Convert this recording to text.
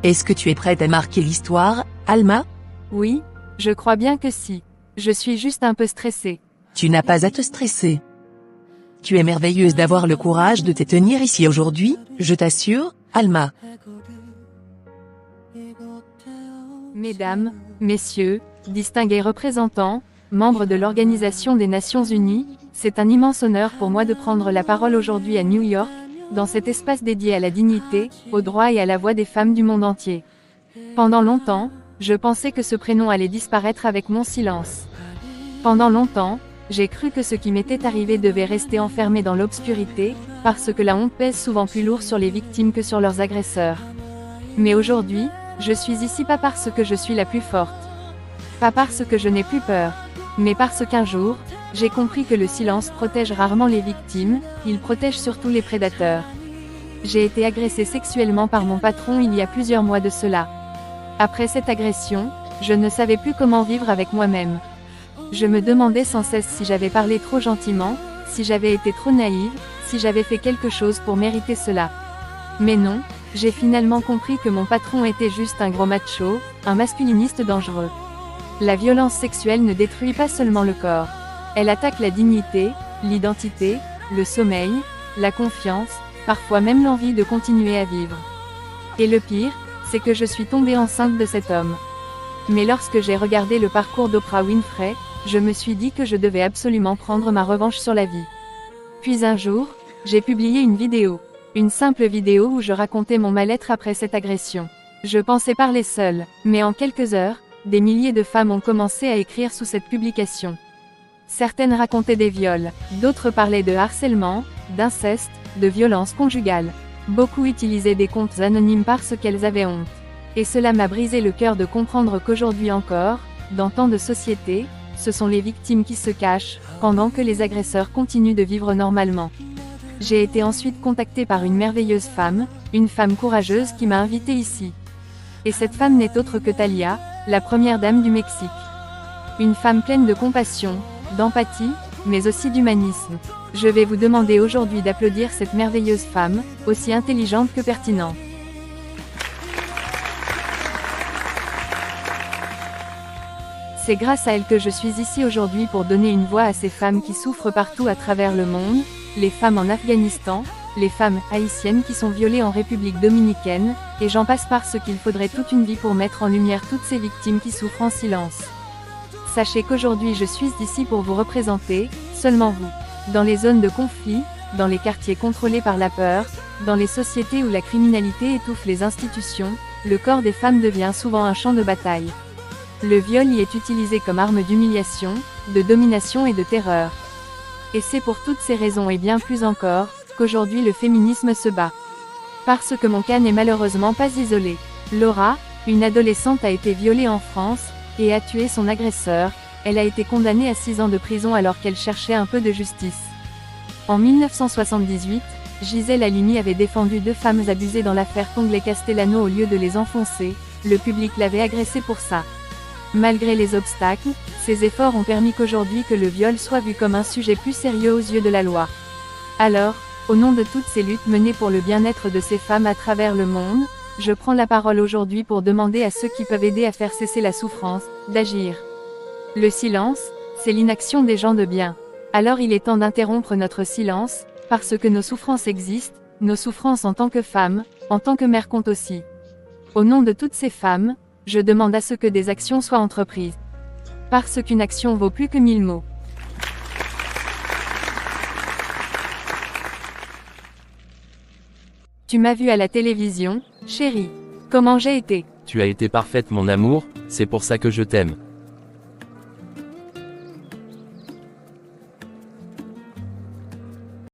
Est-ce que tu es prête à marquer l'histoire, Alma? Oui, je crois bien que si. Je suis juste un peu stressée. Tu n'as pas à te stresser. Tu es merveilleuse d'avoir le courage de te tenir ici aujourd'hui, je t'assure, Alma. Mesdames, messieurs, distingués représentants, membres de l'Organisation des Nations Unies, c'est un immense honneur pour moi de prendre la parole aujourd'hui à New York, dans cet espace dédié à la dignité, aux droits et à la voix des femmes du monde entier. Pendant longtemps, je pensais que ce prénom allait disparaître avec mon silence. Pendant longtemps, j'ai cru que ce qui m'était arrivé devait rester enfermé dans l'obscurité, parce que la honte pèse souvent plus lourd sur les victimes que sur leurs agresseurs. Mais aujourd'hui, je suis ici pas parce que je suis la plus forte. Pas parce que je n'ai plus peur. Mais parce qu'un jour, j'ai compris que le silence protège rarement les victimes, il protège surtout les prédateurs. J'ai été agressée sexuellement par mon patron il y a plusieurs mois de cela. Après cette agression, je ne savais plus comment vivre avec moi-même. Je me demandais sans cesse si j'avais parlé trop gentiment, si j'avais été trop naïve, si j'avais fait quelque chose pour mériter cela. Mais non, j'ai finalement compris que mon patron était juste un gros macho, un masculiniste dangereux. La violence sexuelle ne détruit pas seulement le corps. Elle attaque la dignité, l'identité, le sommeil, la confiance, parfois même l'envie de continuer à vivre. Et le pire, c'est que je suis tombée enceinte de cet homme. Mais lorsque j'ai regardé le parcours d'Oprah Winfrey, je me suis dit que je devais absolument prendre ma revanche sur la vie. Puis un jour, j'ai publié une vidéo. Une simple vidéo où je racontais mon mal-être après cette agression. Je pensais parler seule, mais en quelques heures, des milliers de femmes ont commencé à écrire sous cette publication. Certaines racontaient des viols, d'autres parlaient de harcèlement, d'inceste, de violence conjugale. Beaucoup utilisaient des comptes anonymes parce qu'elles avaient honte. Et cela m'a brisé le cœur de comprendre qu'aujourd'hui encore, dans tant de sociétés, ce sont les victimes qui se cachent, pendant que les agresseurs continuent de vivre normalement. J'ai été ensuite contactée par une merveilleuse femme, une femme courageuse qui m'a invitée ici. Et cette femme n'est autre que Talia, la première dame du Mexique. Une femme pleine de compassion, d'empathie, mais aussi d'humanisme. Je vais vous demander aujourd'hui d'applaudir cette merveilleuse femme, aussi intelligente que pertinente. C'est grâce à elle que je suis ici aujourd'hui pour donner une voix à ces femmes qui souffrent partout à travers le monde, les femmes en Afghanistan, les femmes haïtiennes qui sont violées en République dominicaine, et j'en passe parce qu'il faudrait toute une vie pour mettre en lumière toutes ces victimes qui souffrent en silence. Sachez qu'aujourd'hui je suis ici pour vous représenter, seulement vous. Dans les zones de conflit, dans les quartiers contrôlés par la peur, dans les sociétés où la criminalité étouffe les institutions, le corps des femmes devient souvent un champ de bataille. Le viol y est utilisé comme arme d'humiliation, de domination et de terreur. Et c'est pour toutes ces raisons et bien plus encore, qu'aujourd'hui le féminisme se bat. Parce que mon cas n'est malheureusement pas isolé. Laura, une adolescente a été violée en France, et a tué son agresseur. Elle a été condamnée à 6 ans de prison alors qu'elle cherchait un peu de justice. En 1978, Gisèle Halimi avait défendu 2 femmes abusées dans l'affaire Congley Castellano au lieu de les enfoncer, le public l'avait agressée pour ça. Malgré les obstacles, ces efforts ont permis qu'aujourd'hui que le viol soit vu comme un sujet plus sérieux aux yeux de la loi. Alors, au nom de toutes ces luttes menées pour le bien-être de ces femmes à travers le monde, je prends la parole aujourd'hui pour demander à ceux qui peuvent aider à faire cesser la souffrance, d'agir. Le silence, c'est l'inaction des gens de bien. Alors il est temps d'interrompre notre silence, parce que nos souffrances existent, nos souffrances en tant que femmes, en tant que mères comptent aussi. Au nom de toutes ces femmes, je demande à ce que des actions soient entreprises. Parce qu'une action vaut plus que 1000 mots. Tu m'as vu à la télévision, chérie. Comment j'ai été? Tu as été parfaite mon amour, c'est pour ça que je t'aime.